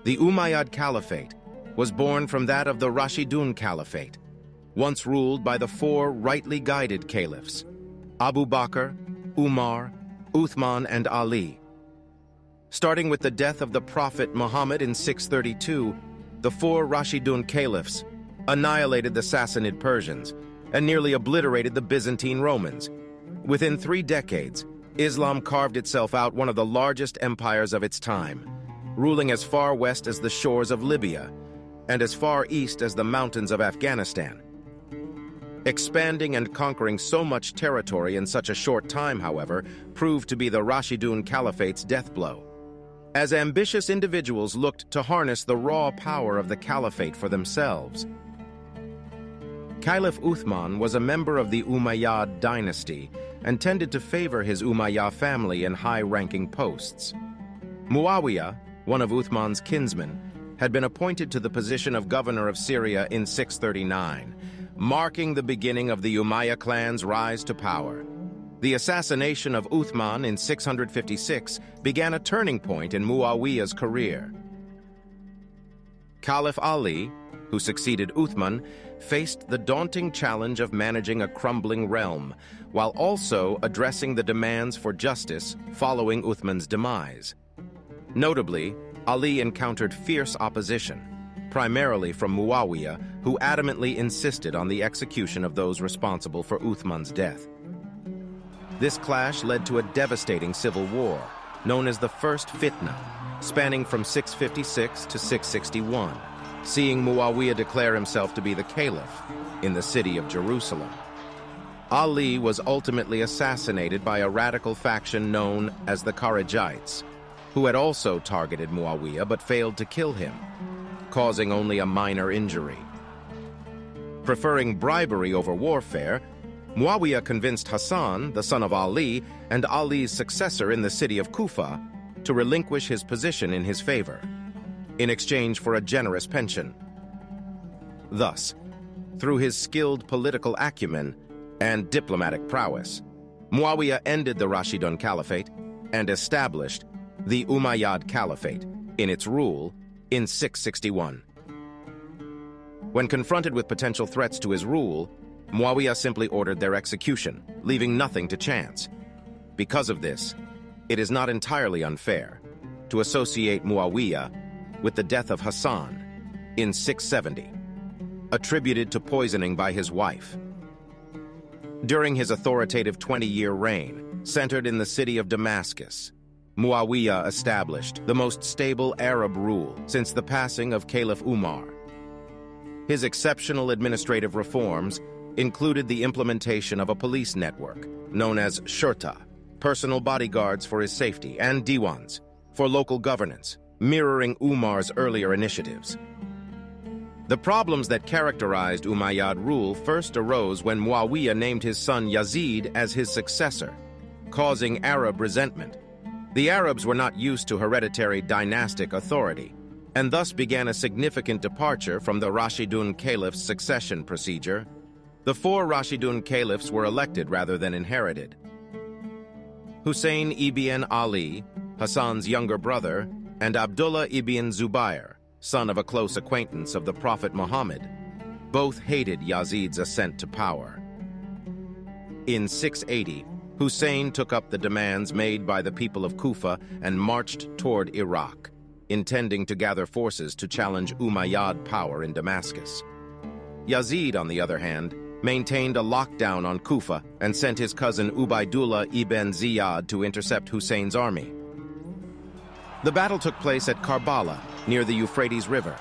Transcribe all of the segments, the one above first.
The Umayyad Caliphate was born from that of the Rashidun Caliphate, once ruled by the four rightly guided caliphs, Abu Bakr, Umar, Uthman, and Ali. Starting with the death of the Prophet Muhammad in 632, the four Rashidun caliphs annihilated the Sassanid Persians and nearly obliterated the Byzantine Romans. Within 3 decades, Islam carved itself out one of the largest empires of its time, ruling as far west as the shores of Libya and as far east as the mountains of Afghanistan. Expanding and conquering so much territory in such a short time, however, proved to be the Rashidun Caliphate's death blow, as ambitious individuals looked to harness the raw power of the caliphate for themselves. Caliph Uthman was a member of the Umayyad dynasty and tended to favor his Umayyad family in high-ranking posts. Muawiya, one of Uthman's kinsmen, had been appointed to the position of governor of Syria in 639, marking the beginning of the Umayyad clan's rise to power. The assassination of Uthman in 656 began a turning point in Muawiya's career. Caliph Ali, who succeeded Uthman, faced the daunting challenge of managing a crumbling realm, while also addressing the demands for justice following Uthman's demise. Notably, Ali encountered fierce opposition, primarily from Muawiya, who adamantly insisted on the execution of those responsible for Uthman's death. This clash led to a devastating civil war, known as the First Fitna, spanning from 656 to 661, seeing Muawiya declare himself to be the caliph in the city of Jerusalem. Ali was ultimately assassinated by a radical faction known as the Kharijites, who had also targeted Muawiya but failed to kill him, causing only a minor injury. Preferring bribery over warfare, Muawiya convinced Hassan, the son of Ali, and Ali's successor in the city of Kufa, to relinquish his position in his favor, in exchange for a generous pension. Thus, through his skilled political acumen and diplomatic prowess, Muawiya ended the Rashidun Caliphate and established the Umayyad Caliphate in its rule in 661. When confronted with potential threats to his rule, Muawiya simply ordered their execution, leaving nothing to chance. Because of this, it is not entirely unfair to associate Muawiya with the death of Hassan in 670, attributed to poisoning by his wife. During his authoritative 20-year reign, centered in the city of Damascus, Muawiya established the most stable Arab rule since the passing of Caliph Umar. His exceptional administrative reforms included the implementation of a police network known as Shurta, personal bodyguards for his safety, and Diwans for local governance, mirroring Umar's earlier initiatives. The problems that characterized Umayyad rule first arose when Muawiya named his son Yazid as his successor, causing Arab resentment. The Arabs were not used to hereditary dynastic authority, and thus began a significant departure from the Rashidun Caliph's succession procedure. The 4 Rashidun Caliphs were elected rather than inherited. Hussein ibn Ali, Hassan's younger brother, and Abdullah ibn Zubayr, son of a close acquaintance of the Prophet Muhammad, both hated Yazid's ascent to power. In 680, Hussein took up the demands made by the people of Kufa and marched toward Iraq, intending to gather forces to challenge Umayyad power in Damascus. Yazid, on the other hand, maintained a lockdown on Kufa and sent his cousin Ubaydullah ibn Ziyad to intercept Hussein's army. The battle took place at Karbala, near the Euphrates River,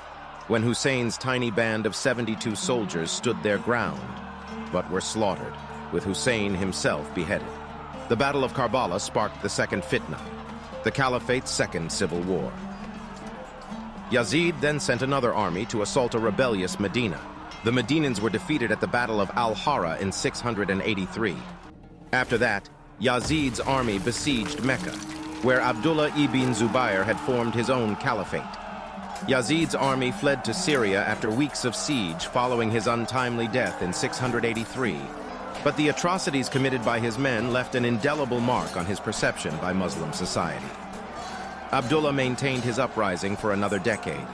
when Hussein's tiny band of 72 soldiers stood their ground, but were slaughtered, with Hussein himself beheaded. The Battle of Karbala sparked the Second Fitna, the Caliphate's second civil war. Yazid then sent another army to assault a rebellious Medina. The Medinans were defeated at the Battle of Al-Hara in 683. After that, Yazid's army besieged Mecca, where Abdullah ibn Zubayr had formed his own caliphate. Yazid's army fled to Syria after weeks of siege following his untimely death in 683, but the atrocities committed by his men left an indelible mark on his perception by Muslim society. Abdullah maintained his uprising for another decade.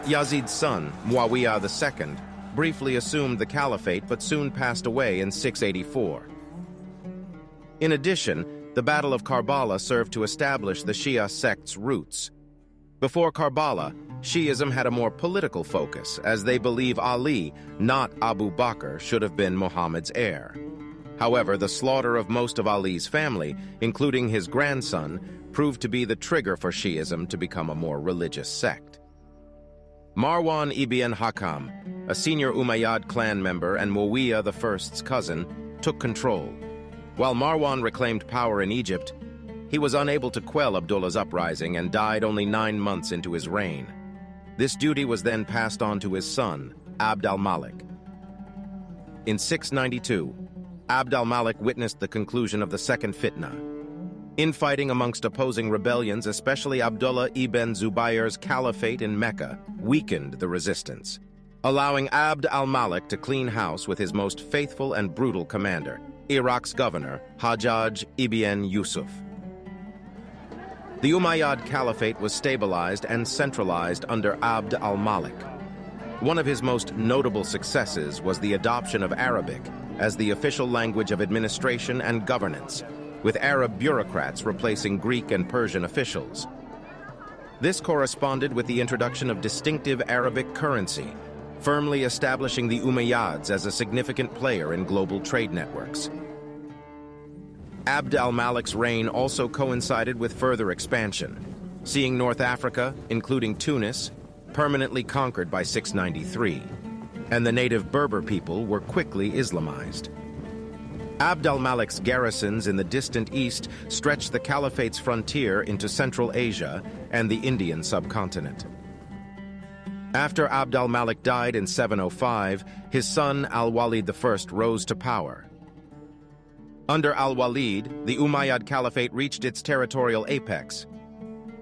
Yazid's son, Muawiya II, briefly assumed the caliphate but soon passed away in 684. In addition, the Battle of Karbala served to establish the Shia sect's roots. Before Karbala, Shi'ism had a more political focus, as they believe Ali, not Abu Bakr, should have been Muhammad's heir. However, the slaughter of most of Ali's family, including his grandson, proved to be the trigger for Shi'ism to become a more religious sect. Marwan ibn Hakam, a senior Umayyad clan member and Muawiya I's cousin, took control. While Marwan reclaimed power in Egypt, he was unable to quell Abdullah's uprising and died only 9 months into his reign. This duty was then passed on to his son, Abd al-Malik. In 692, Abd al-Malik witnessed the conclusion of the Second Fitna. Infighting amongst opposing rebellions, especially Abdullah ibn Zubayr's Caliphate in Mecca, weakened the resistance, allowing Abd al-Malik to clean house with his most faithful and brutal commander, Iraq's governor, Hajjaj ibn Yusuf. The Umayyad Caliphate was stabilized and centralized under Abd al-Malik. One of his most notable successes was the adoption of Arabic as the official language of administration and governance, with Arab bureaucrats replacing Greek and Persian officials. This corresponded with the introduction of distinctive Arabic currency, firmly establishing the Umayyads as a significant player in global trade networks. Abd al-Malik's reign also coincided with further expansion, seeing North Africa, including Tunis, permanently conquered by 693, and the native Berber people were quickly Islamized. Abd al-Malik's garrisons in the distant east stretched the Caliphate's frontier into Central Asia and the Indian subcontinent. After Abd al-Malik died in 705, his son Al-Walid I rose to power. Under Al-Walid, the Umayyad Caliphate reached its territorial apex.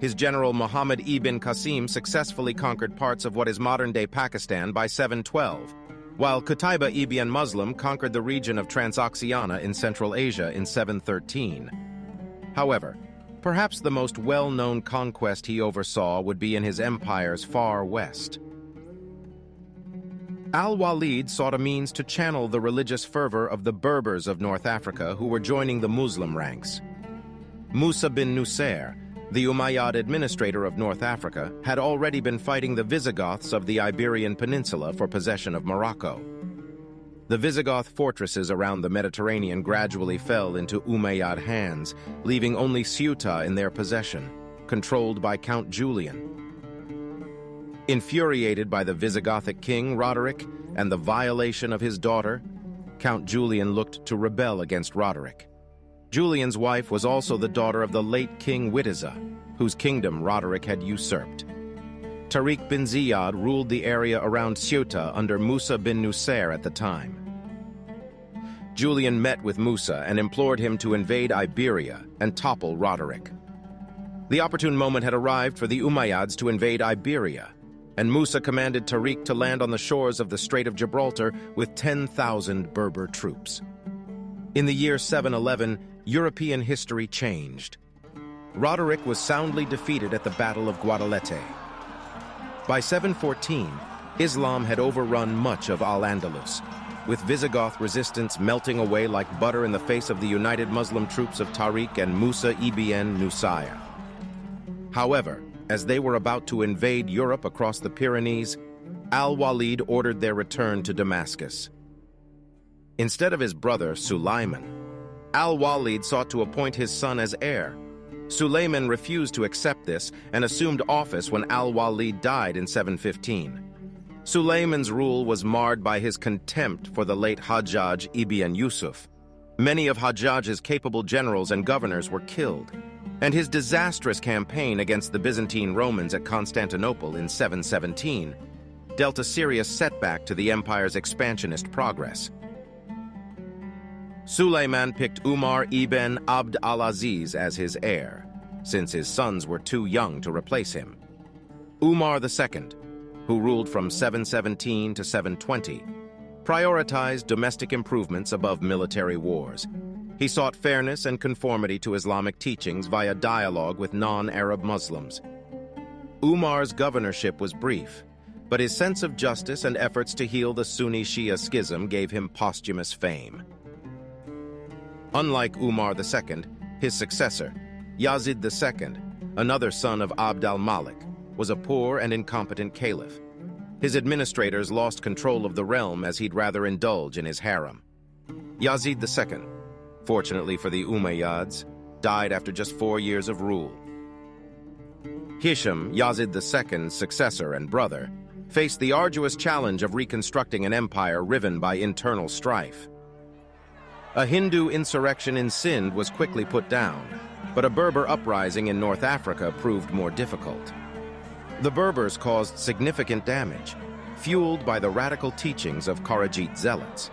His general Muhammad ibn Qasim successfully conquered parts of what is modern-day Pakistan by 712, while Qutayba ibn Muslim conquered the region of Transoxiana in Central Asia in 713. However, perhaps the most well-known conquest he oversaw would be in his empire's far west. Al-Walid sought a means to channel the religious fervor of the Berbers of North Africa who were joining the Muslim ranks. Musa bin Nusair, the Umayyad administrator of North Africa, had already been fighting the Visigoths of the Iberian Peninsula for possession of Morocco. The Visigoth fortresses around the Mediterranean gradually fell into Umayyad hands, leaving only Ceuta in their possession, controlled by Count Julian. Infuriated by the Visigothic king Roderick and the violation of his daughter, Count Julian looked to rebel against Roderick. Julian's wife was also the daughter of the late King Witiza, whose kingdom Roderick had usurped. Tariq bin Ziyad ruled the area around Ceuta under Musa bin Nusair at the time. Julian met with Musa and implored him to invade Iberia and topple Roderick. The opportune moment had arrived for the Umayyads to invade Iberia, and Musa commanded Tariq to land on the shores of the Strait of Gibraltar with 10,000 Berber troops. In the year 711, European history changed. Roderick was soundly defeated at the Battle of Guadalete. By 714, Islam had overrun much of Al-Andalus, with Visigoth resistance melting away like butter in the face of the united Muslim troops of Tariq and Musa ibn Nusair. However, as they were about to invade Europe across the Pyrenees, Al-Walid ordered their return to Damascus. Instead of his brother, Sulayman, Al-Walid sought to appoint his son as heir. Sulayman refused to accept this and assumed office when Al-Walid died in 715. Sulayman's rule was marred by his contempt for the late Hajjaj ibn Yusuf. Many of Hajjaj's capable generals and governors were killed, and his disastrous campaign against the Byzantine Romans at Constantinople in 717 dealt a serious setback to the empire's expansionist progress. Sulayman picked Umar ibn Abd al-Aziz as his heir, since his sons were too young to replace him. Umar II, who ruled from 717 to 720, prioritized domestic improvements above military wars. He sought fairness and conformity to Islamic teachings via dialogue with non-Arab Muslims. Umar's governorship was brief, but his sense of justice and efforts to heal the Sunni-Shia schism gave him posthumous fame. Unlike Umar II, his successor, Yazid II, another son of Abd al-Malik, was a poor and incompetent caliph. His administrators lost control of the realm as he'd rather indulge in his harem. Yazid II, fortunately for the Umayyads, died after just 4 years of rule. Hisham, Yazid II's successor and brother, faced the arduous challenge of reconstructing an empire riven by internal strife. A Hindu insurrection in Sindh was quickly put down, but a Berber uprising in North Africa proved more difficult. The Berbers caused significant damage, fueled by the radical teachings of Kharajite zealots.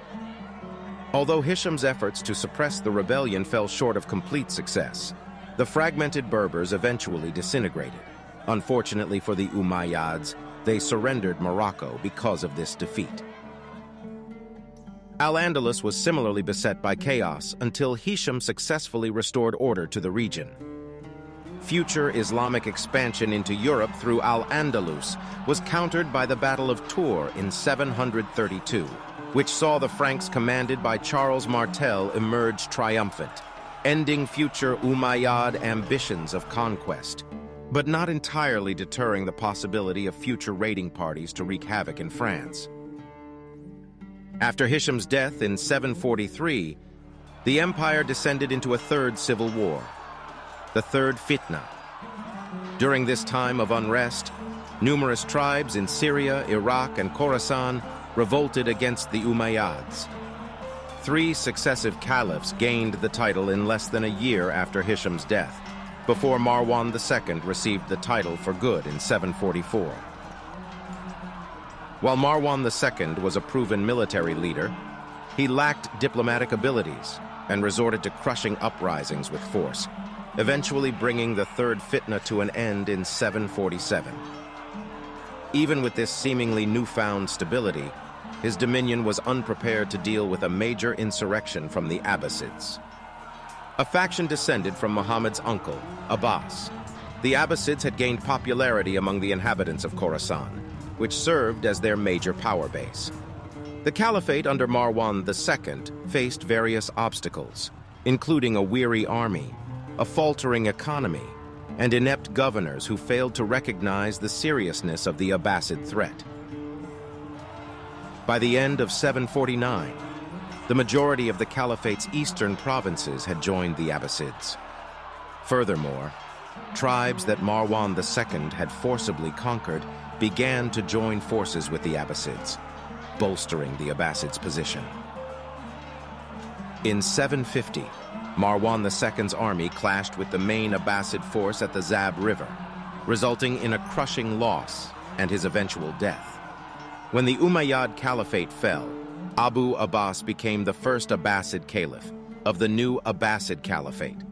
Although Hisham's efforts to suppress the rebellion fell short of complete success, the fragmented Berbers eventually disintegrated. Unfortunately for the Umayyads, they surrendered Morocco because of this defeat. Al-Andalus was similarly beset by chaos until Hisham successfully restored order to the region. Future Islamic expansion into Europe through Al-Andalus was countered by the Battle of Tours in 732, which saw the Franks commanded by Charles Martel emerge triumphant, ending future Umayyad ambitions of conquest, but not entirely deterring the possibility of future raiding parties to wreak havoc in France. After Hisham's death in 743, the empire descended into a third civil war, the Third Fitna. During this time of unrest, numerous tribes in Syria, Iraq, and Khorasan revolted against the Umayyads. 3 successive caliphs gained the title in less than a year after Hisham's death, before Marwan II received the title for good in 744. While Marwan II was a proven military leader, he lacked diplomatic abilities and resorted to crushing uprisings with force, eventually bringing the Third Fitna to an end in 747. Even with this seemingly newfound stability, his dominion was unprepared to deal with a major insurrection from the Abbasids. A faction descended from Muhammad's uncle, Abbas. The Abbasids had gained popularity among the inhabitants of Khorasan, which served as their major power base. The Caliphate under Marwan II faced various obstacles, including a weary army, a faltering economy, and inept governors who failed to recognize the seriousness of the Abbasid threat. By the end of 749, the majority of the Caliphate's eastern provinces had joined the Abbasids. Furthermore, tribes that Marwan II had forcibly conquered began to join forces with the Abbasids, bolstering the Abbasids' position. In 750, Marwan II's army clashed with the main Abbasid force at the Zab River, resulting in a crushing loss and his eventual death. When the Umayyad Caliphate fell, Abu Abbas became the first Abbasid caliph of the new Abbasid Caliphate.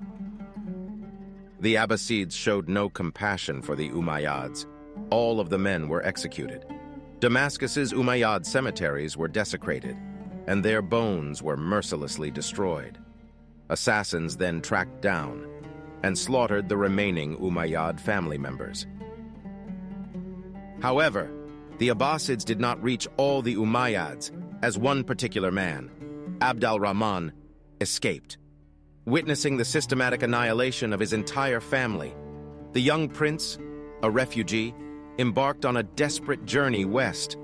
The Abbasids showed no compassion for the Umayyads. All of the men were executed. Damascus's Umayyad cemeteries were desecrated, and their bones were mercilessly destroyed. Assassins then tracked down and slaughtered the remaining Umayyad family members. However, the Abbasids did not reach all the Umayyads, as one particular man, Abd al-Rahman, escaped. Witnessing the systematic annihilation of his entire family, the young prince, a refugee, embarked on a desperate journey west.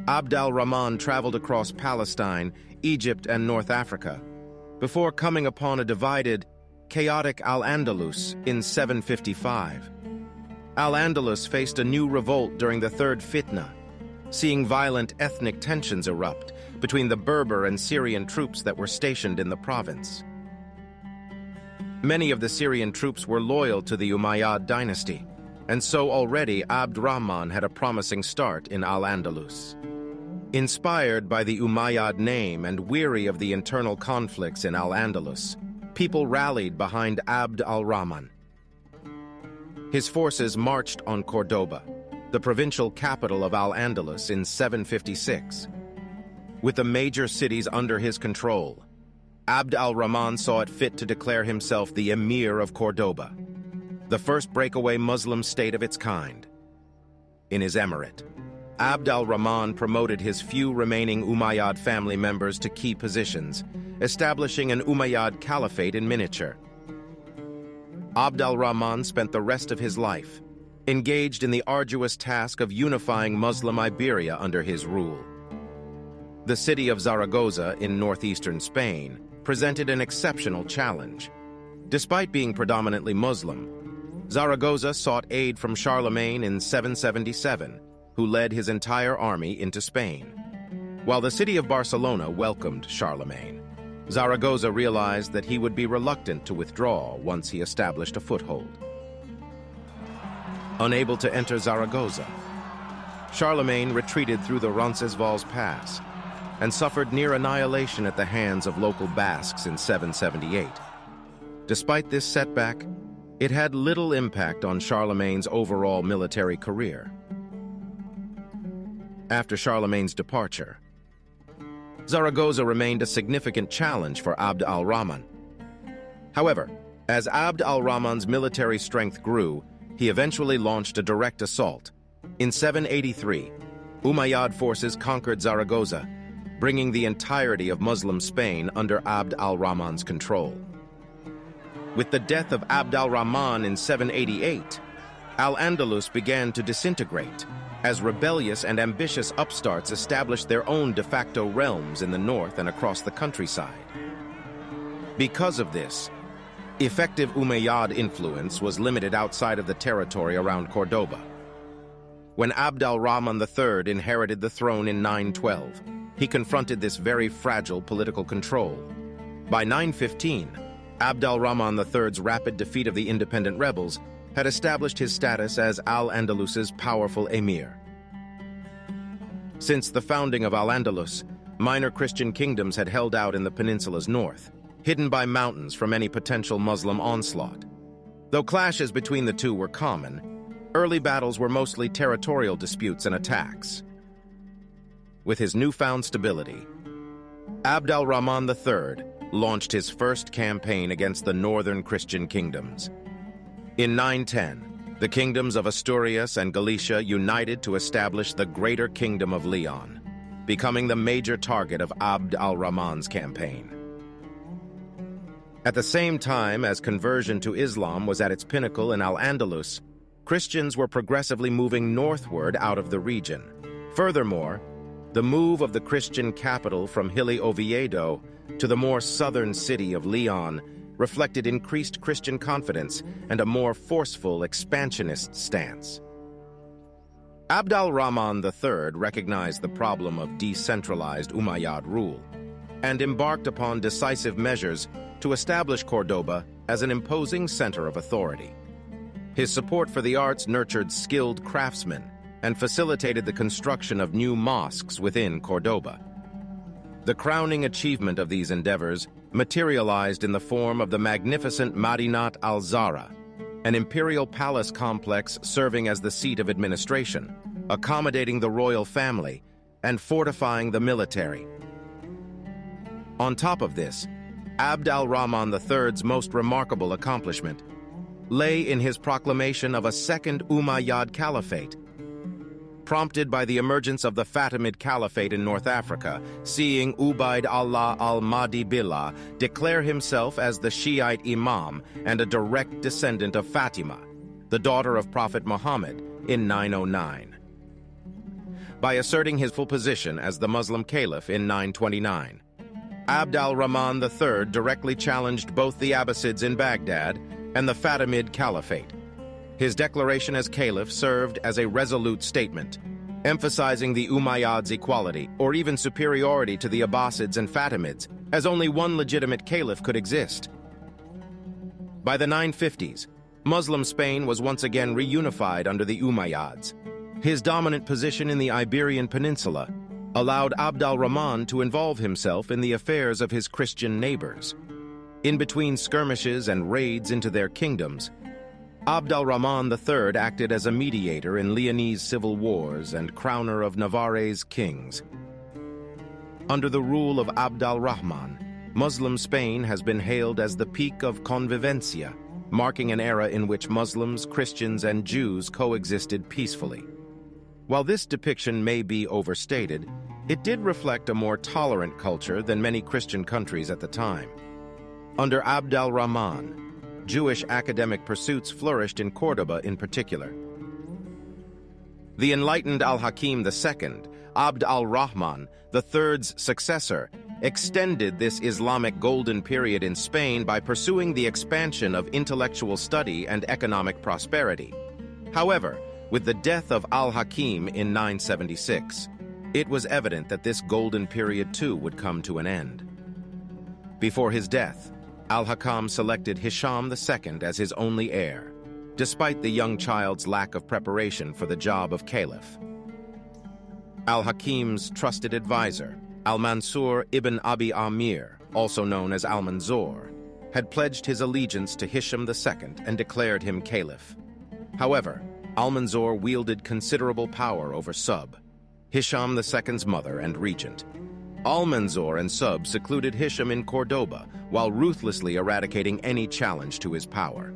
Abd al-Rahman traveled across Palestine, Egypt, and North Africa, before coming upon a divided, chaotic Al-Andalus in 755. Al-Andalus faced a new revolt during the Third Fitna, seeing violent ethnic tensions erupt between the Berber and Syrian troops that were stationed in the province. Many of the Syrian troops were loyal to the Umayyad dynasty, and so already Abd Rahman had a promising start in Al-Andalus. Inspired by the Umayyad name and weary of the internal conflicts in Al-Andalus, people rallied behind Abd al-Rahman. His forces marched on Cordoba, the provincial capital of Al-Andalus, in 756. With the major cities under his control, Abd al-Rahman saw it fit to declare himself the Emir of Cordoba, the first breakaway Muslim state of its kind. In his emirate, Abd al-Rahman promoted his few remaining Umayyad family members to key positions, establishing an Umayyad Caliphate in miniature. Abd al-Rahman spent the rest of his life engaged in the arduous task of unifying Muslim Iberia under his rule. The city of Zaragoza in northeastern Spain presented an exceptional challenge. Despite being predominantly Muslim, Zaragoza sought aid from Charlemagne in 777, who led his entire army into Spain. While the city of Barcelona welcomed Charlemagne, Zaragoza realized that he would be reluctant to withdraw once he established a foothold. Unable to enter Zaragoza, Charlemagne retreated through the Roncesvalles Pass and suffered near annihilation at the hands of local Basques in 778. Despite this setback, it had little impact on Charlemagne's overall military career. After Charlemagne's departure, Zaragoza remained a significant challenge for Abd al-Rahman. However, as Abd al-Rahman's military strength grew, he eventually launched a direct assault. In 783, Umayyad forces conquered Zaragoza, bringing the entirety of Muslim Spain under Abd al-Rahman's control. With the death of Abd al-Rahman in 788, Al-Andalus began to disintegrate, as rebellious and ambitious upstarts established their own de facto realms in the north and across the countryside. Because of this, effective Umayyad influence was limited outside of the territory around Cordoba. When Abd al-Rahman III inherited the throne in 912, he confronted this very fragile political control. By 915, Abd al-Rahman III's rapid defeat of the independent rebels had established his status as Al-Andalus's powerful emir. Since the founding of Al-Andalus, minor Christian kingdoms had held out in the peninsula's north, hidden by mountains from any potential Muslim onslaught. Though clashes between the two were common, early battles were mostly territorial disputes and attacks. With his newfound stability, Abd al-Rahman III launched his first campaign against the northern Christian kingdoms. In 910, the kingdoms of Asturias and Galicia united to establish the Greater Kingdom of Leon, becoming the major target of Abd al-Rahman's campaign. At the same time as conversion to Islam was at its pinnacle in Al-Andalus, Christians were progressively moving northward out of the region. Furthermore, the move of the Christian capital from hilly Oviedo to the more southern city of Leon reflected increased Christian confidence and a more forceful expansionist stance. Abd al-Rahman III recognized the problem of decentralized Umayyad rule and embarked upon decisive measures to establish Cordoba as an imposing center of authority. His support for the arts nurtured skilled craftsmen and facilitated the construction of new mosques within Cordoba. The crowning achievement of these endeavors materialized in the form of the magnificent Madinat al-Zahra, an imperial palace complex serving as the seat of administration, accommodating the royal family, and fortifying the military. On top of this, Abd al-Rahman III's most remarkable accomplishment lay in his proclamation of a second Umayyad Caliphate. Prompted by the emergence of the Fatimid Caliphate in North Africa, seeing Ubayd Allah al-Mahdi Billah declare himself as the Shiite Imam and a direct descendant of Fatima, the daughter of Prophet Muhammad, in 909. By asserting his full position as the Muslim Caliph in 929, Abd al-Rahman III directly challenged both the Abbasids in Baghdad and the Fatimid Caliphate. His declaration as Caliph served as a resolute statement, emphasizing the Umayyads' equality or even superiority to the Abbasids and Fatimids, as only one legitimate Caliph could exist. By the 950s, Muslim Spain was once again reunified under the Umayyads. His dominant position in the Iberian Peninsula allowed Abd al-Rahman to involve himself in the affairs of his Christian neighbors. In between skirmishes and raids into their kingdoms, Abd al-Rahman III acted as a mediator in Leonese civil wars and crowner of Navarre's kings. Under the rule of Abd al-Rahman, Muslim Spain has been hailed as the peak of convivencia, marking an era in which Muslims, Christians, and Jews coexisted peacefully. While this depiction may be overstated, it did reflect a more tolerant culture than many Christian countries at the time. Under Abd al-Rahman, Jewish academic pursuits flourished in Cordoba in particular. The enlightened Al-Hakim II, Abd al-Rahman, the third's successor, extended this Islamic golden period in Spain by pursuing the expansion of intellectual study and economic prosperity. However, with the death of Al-Hakim in 976, it was evident that this golden period too would come to an end. Before his death, Al-Hakam selected Hisham II as his only heir, despite the young child's lack of preparation for the job of caliph. Al-Hakim's trusted advisor, Al-Mansur ibn Abi Amir, also known as Al-Manzur, had pledged his allegiance to Hisham II and declared him caliph. However, Al-Manzur wielded considerable power over Sub, Hisham II's mother and regent. Al-Manzur and Sub secluded Hisham in Cordoba while ruthlessly eradicating any challenge to his power.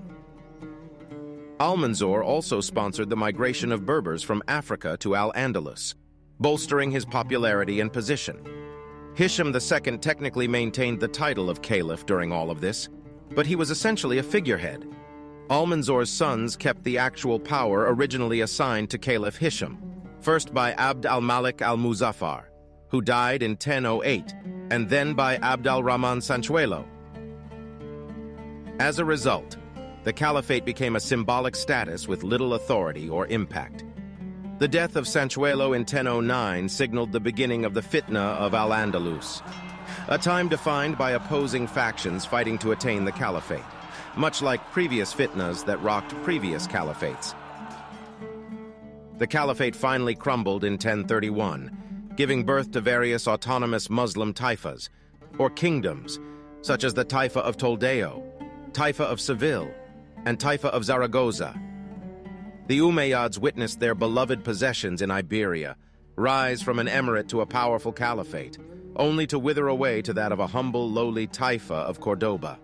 Al-Manzur also sponsored the migration of Berbers from Africa to Al-Andalus, bolstering his popularity and position. Hisham II technically maintained the title of caliph during all of this, but he was essentially a figurehead. Al-Manzur's sons kept the actual power originally assigned to Caliph Hisham, first by Abd al-Malik al-Muzaffar, who died in 1008, and then by Abd al-Rahman Sanchuelo. As a result, the caliphate became a symbolic status with little authority or impact. The death of Sanchuelo in 1009 signaled the beginning of the Fitna of Al-Andalus, a time defined by opposing factions fighting to attain the caliphate, much like previous fitnas that rocked previous caliphates. The caliphate finally crumbled in 1031, giving birth to various autonomous Muslim taifas, or kingdoms, such as the Taifa of Toledo, Taifa of Seville, and Taifa of Zaragoza. The Umayyads witnessed their beloved possessions in Iberia rise from an emirate to a powerful caliphate, only to wither away to that of a humble, lowly Taifa of Cordoba.